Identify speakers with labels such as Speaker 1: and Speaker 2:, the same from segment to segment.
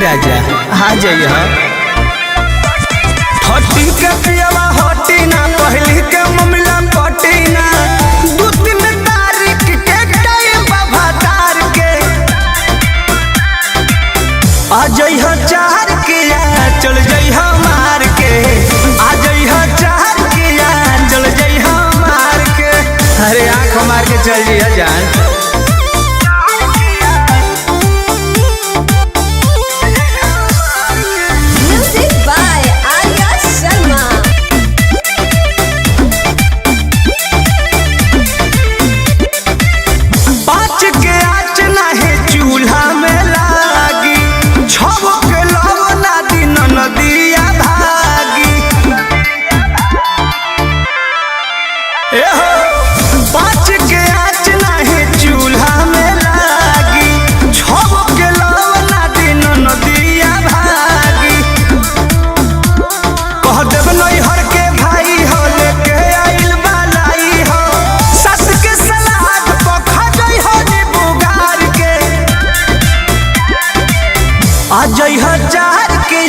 Speaker 1: राजा आ जाइए।
Speaker 2: हटी के पियवा हटी ना पहली के ममिला पटी ना 2-3 तारीख के टाइम बाबा तार के आ जाइए 4 के चल जाइए मार के आ जाइए 4 के चल जाइए मार के।
Speaker 1: अरे आँख मार के चल जाइए जान।
Speaker 2: आ जाइए 4 के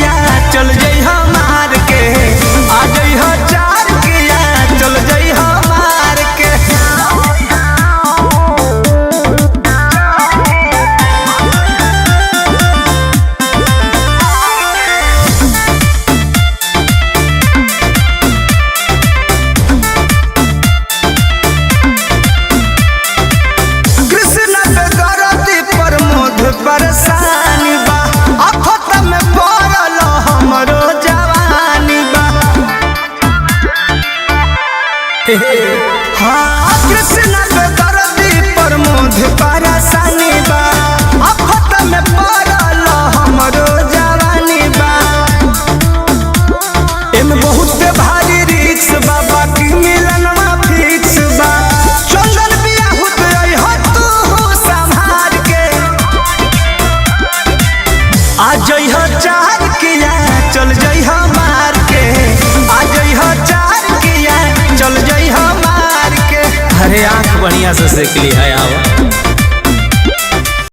Speaker 2: चल जाइए मार के आ जाइए 4 के चल जाइए मार के। कृष्ण पे गरती पर मोध परेशानी बा हमरो जवानी बा। हाँ कृष्ण पे दर्दी पर मोध परेशानी बा आफत में पड़ल हमरो जवानी बा। एमे बहुत भारी रिक्स बा बाकी मिलनवा फिक्स बा। चंदन बियाहुत रही तू संभाल के आ जाइए 4 के चल जाइए मार के आ जाइए 4 के चल जाइए मार के।
Speaker 1: अरे आँख बढ़िया से सेक ली है आओ।